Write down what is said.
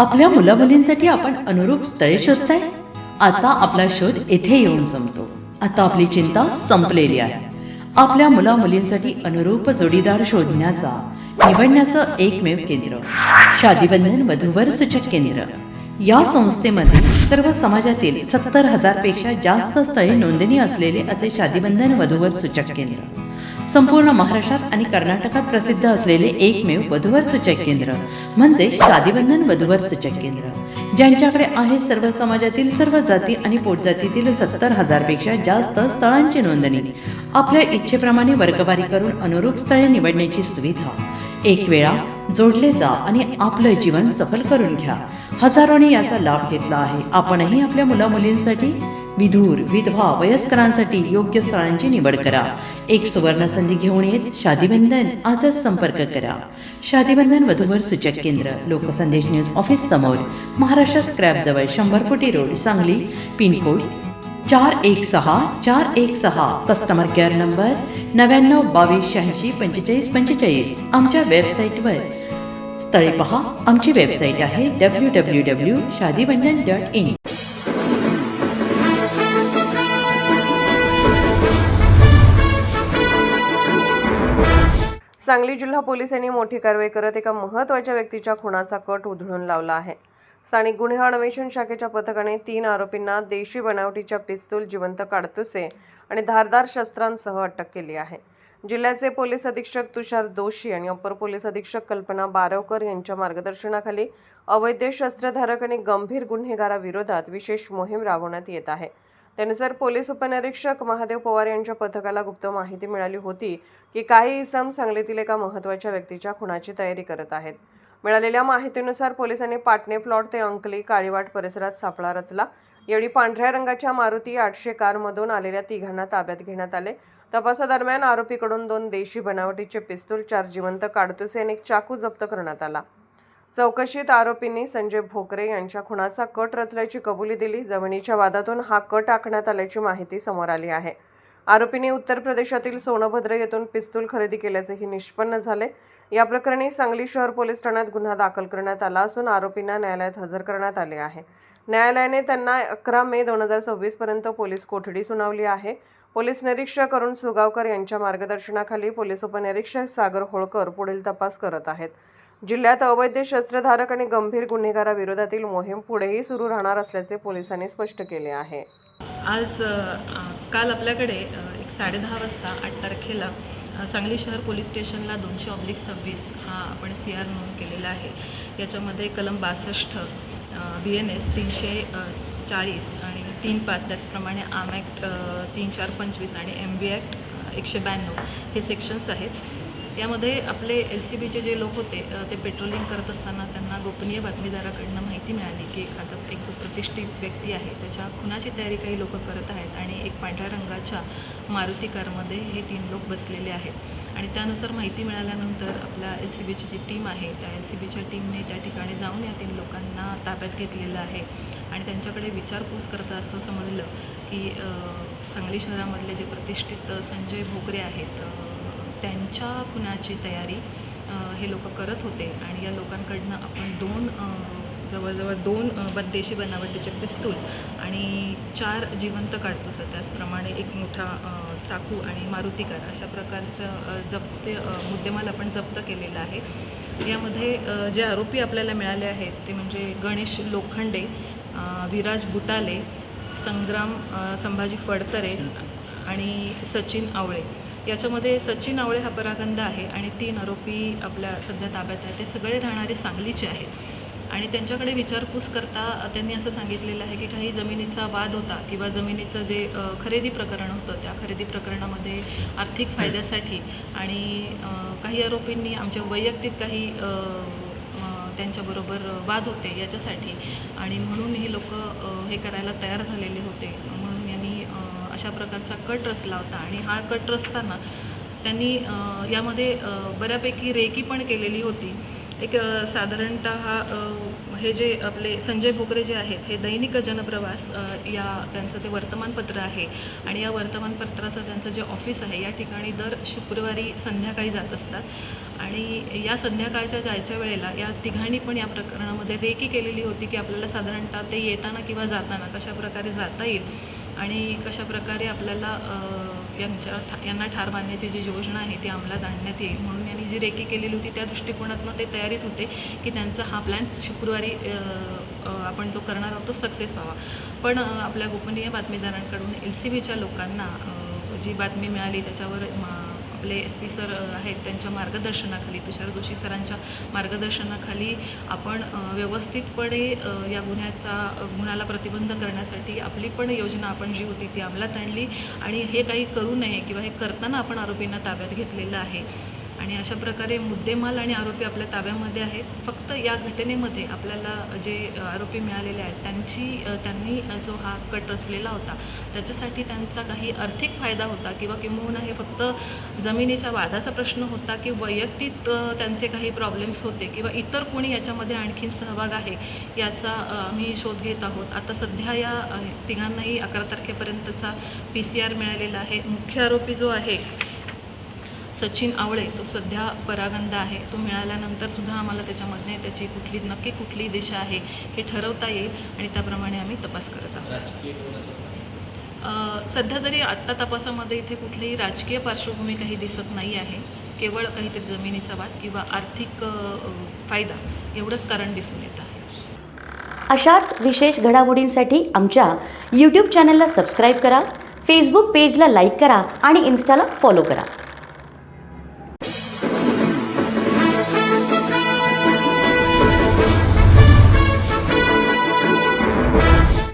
आपल्या मुलामुलींसाठी आपण अनुरूप स्थळे शोधताय? आता आपला शोध येथे येऊन संपतो. आता आपली चिंता संपलेली आहे. आपल्या मुलामुलींसाठी अनुरूप जोडीदार शोधण्याचा निवडण्याचं एकमेव केंद्र शादीबंधन वधूवर सूचक केंद्र. या संस्थेमध्ये सर्व समाजातील 70,000 पेक्षा जास्त स्थळे नोंदणी असलेले असे शादीबंधन वधूवर सूचक केंद्र. संपूर्ण महाराष्ट्रात आणि कर्नाटकात प्रसिद्ध असलेले एकमेव वधूवर सूचक केंद्र म्हणजे शादीबंधन वधूवर सूचक केंद्र, ज्यांच्याकडे आहे सर्व समाजातील सर्व जाती आणि पोटजातीतील 70,000 पेक्षा जास्त स्थळांची नोंदणी. आपल्या इच्छेप्रमाणे वर्गवारी करून अनुरूप स्थळे निवडण्याची सुविधा. एक वेळा जोडले जा आणि आपलं जीवन सफल करून घ्या. हजारोंनी याचा लाभ घेतला आहे. आपणही आपल्या मुलामुलींसाठी, विधूर, विधवा, वयस्करांसाठी योग्य स्थळांची निवड करा. एक सुवर्ण संधी घेऊन येत शादीबंधन. आजच संपर्क करा. शादीबंधन वधूवर सूचक केंद्र, लोकसंदेश न्यूज ऑफिस समोर, महाराष्ट्र स्क्रॅप जवळ, 100 फुटी road, Sangli. Pincode 416416. Customer care number 9922864545. आमच्या वेबसाईटवर स्थळे पहा. आमची वेबसाईट आहे www.shadibandhan.in. सांगली जिल्हा पोलिसांनी मोठी कारवाई करत एका महत्त्वाच्या व्यक्तीच्या खुनाचा कट उधळून लावला आहे. स्थानिक गुन्हे अन्वेषण शाखेच्या पथकाने 3 आरोपींना देशी बनावटीच्या पिस्तूल, जिवंत काडतुसे आणि धारदार शस्त्रांसह अटक केली आहे. जिल्ह्याचे पोलीस अधीक्षक तुषार दोशी आणि अप्पर पोलीस अधीक्षक कल्पना बारवकर यांच्या मार्गदर्शनाखाली अवैध शस्त्रधारक आणि गंभीर गुन्हेगाराविरोधात विशेष मोहीम राबवण्यात येत आहे. त्यानुसार पोलीस उपनिरीक्षक महादेव पवार यांच्या पथकाला गुप्त माहिती मिळाली होती की काही इसम सांगलीतील एका महत्त्वाच्या व्यक्तीच्या खुनाची तयारी करत आहेत. मिळालेल्या माहितीनुसार पोलिसांनी पाटणे प्लॉट ते अंकली काळीवाट परिसरात सापळा रचला. यावेळी पांढऱ्या रंगाच्या मारुती 800 कारमधून आलेल्या तिघांना ताब्यात घेण्यात आले. तपासादरम्यान आरोपीकडून 2 देशी बनावटीचे पिस्तूल, 4 जिवंत काडतुसे आणि 1 चाकू जप्त करण्यात आला. चौकशीत आरोपींनी संजय भोकरे यांच्या खुनाचा कट रचल्याची कबुली दिली. जमिनीच्या वादातून हा कट आखण्यात आल्याची माहिती समोर आली आहे. आरोपींनी उत्तर प्रदेशातील सोनभद्र येथून पिस्तूल खरेदी केल्याचेही निष्पन्न झाले. या प्रकरणी सांगली शहर पोलीस ठाण्यात गुन्हा दाखल करण्यात आला असून आरोपींना न्यायालयात हजर करण्यात आले आहे. न्यायालयाने त्यांना 11 मे 2026 पर्यंत पोलीस कोठडी सुनावली आहे. पोलीस निरीक्षक अरुण सुगावकर यांच्या मार्गदर्शनाखाली पोलीस उपनिरीक्षक सागर होळकर पुढील तपास करत आहेत. जिल्ह्यात अवैध शस्त्रधारक आणि गंभीर गुन्हेगाराविरोधातील मोहीम पुढेही सुरू राहणार असल्याचे पोलिसांनी स्पष्ट केले आहे. काल आपल्याकडे 10:30 वाजता 8 तारखेला सांगली शहर पोलीस स्टेशनला 200/26 हा आपण CR नोंद केलेला आहे. याच्यामध्ये कलम 62 BNS 340 आणि 3(5) त्याचप्रमाणे आर्म ॲक्ट 3(4)25 आणि MB ॲक्ट 192 हे सेक्शन्स आहेत. यामध्ये आपले LCBचे जे लोक होते ते पेट्रोलिंग करत असताना त्यांना गोपनीय बातमीदाराकडनं माहिती मिळाली की एक जो प्रतिष्ठित व्यक्ती आहे त्याच्या खुनाची तयारी काही लोक करत आहेत आणि एक पांढऱ्या रंगाच्या मारुती कारमध्ये हे 3 लोक बसलेले आहेत. आणि त्यानुसार माहिती मिळाल्यानंतर आपल्या LCBची जी टीम आहे त्या LCBच्या टीमने त्या ठिकाणी जाऊन या 3 लोकांना ताब्यात घेतलेलं आहे. आणि त्यांच्याकडे विचारपूस करता असं समजलं की सांगली शहरामधले जे प्रतिष्ठित संजय भोकरे आहेत त्यांच्या खुनाची तयारी हे लोक करत होते. आणि या लोकांकडनं आपण जवळजवळ 2 देशी बनावटीचे पिस्तूल आणि 4 जिवंत काडतुसं, त्याचप्रमाणे एक मोठा चाकू आणि मारुती कार अशा प्रकारचं मुद्देमाल आपण जप्त केलेला आहे. यामध्ये जे आरोपी आपल्याला मिळाले आहेत ते म्हणजे गणेश लोखंडे, विराज बुटाले, संग्राम संभाजी फडतरे आणि सचिन आवळे. याच्यामध्ये सचिन आवळे हा परागंद आहे आणि 3 आरोपी आपल्या सध्या ताब्यात आहेत. ते सगळे राहणारे सांगलीचे आहेत. आणि त्यांच्याकडे विचारपूस करता त्यांनी असं सांगितलेलं आहे की काही जमिनीचा वाद होता किंवा जमिनीचं जे खरेदी प्रकरण होतं त्या खरेदी प्रकरणामध्ये आर्थिक फायद्यासाठी आणि काही आरोपींनी आमच्या वैयक्तिक काही त्यांच्याबरोबर वाद होते याच्यासाठी आणि म्हणून हे लोक हे करायला तयार झालेले होते. म्हणून यांनी अशा प्रकारचा कट रचला होता. आणि हा कट रचताना त्यांनी यामध्ये बऱ्यापैकी रेकी पण केलेली होती. एक साधारणतः हे जे आपले संजय भोकरे जे आहेत हे दैनिक जनप्रवास या त्यांचं ते वर्तमानपत्र आहे आणि या वर्तमानपत्राचं त्यांचं जे ऑफिस आहे या ठिकाणी दर शुक्रवारी संध्याकाळी जात असतात आणि या संध्याकाळच्या जायच्या वेळेला या तिघांनी पण या प्रकरणामध्ये रेकी केलेली होती की आपल्याला साधारणतः ते येताना किंवा जाताना कशा प्रकारे जाता येईल आणि कशा प्रकारे आपल्याला यांना ठार मारण्याची जी योजना आहे ती अंमलात आणण्यात येईल म्हणून यांनी जी रेकी केलेली होती त्या दृष्टिकोनातून ते तयारीत होते की त्यांचा हा प्लॅन शुक्रवारी आपण जो करणार आहोत तो सक्सेस व्हावा. पण आपल्या गोपनीय बातमीदारांकडून LCBच्या लोकांना जी बातमी मिळाली त्याच्यावर आपले SP सर आहेत त्यांच्या मार्गदर्शनाखाली तुषार जोशी सरांच्या मार्गदर्शनाखाली आपण व्यवस्थितपणे या गुन्ह्याला प्रतिबंध करण्यासाठी आपली पण योजना आपण जी होती ती अंमलात आणली आणि हे काही करू नये किंवा हे करताना आपण आरोपींना ताब्यात घेतलेलं आहे आणि अशा प्रकारे मुद्देमाल आणि आरोपी आपल्या ताब्यामध्ये आहेत. फक्त या घटनेमध्ये आपल्याला जे आरोपी मिळालेले आहेत त्यांनी जो हा कट रचलेला होता त्याच्यासाठी त्यांचा काही आर्थिक फायदा होता किंवा किंबहुना हे फक्त जमिनीच्या वादाचा प्रश्न होता की वैयक्तिक त्यांचे काही प्रॉब्लेम्स होते किंवा इतर कोणी याच्यामध्ये आणखीन सहभाग आहे याचा आम्ही शोध घेत आहोत. आता सध्या या तिघांनाही 11 तारखेपर्यंतचा PCR मिळालेला आहे. मुख्य आरोपी जो आहे सचिन आवळे तो सध्या परागंदा आहे. तो मिळाल्यानंतर सुद्धा आम्हाला त्याच्यामध्ये त्याची नक्की कुठली दिशा आहे हे ठरवता येईल आणि त्याप्रमाणे आम्ही तपास करत आहोत. सध्या तरी आत्ता तपासामध्ये इथे कुठलीही राजकीय पार्श्वभूमी काही दिसत नाही आहे. केवळ काहीतरी जमिनीचा वाद किंवा आर्थिक फायदा एवढंच कारण दिसून येत आहे. अशाच विशेष घडामोडींसाठी आमच्या YouTube चॅनलला सबस्क्राईब करा, Facebook पेजला लाईक करा आणि Instaला फॉलो करा.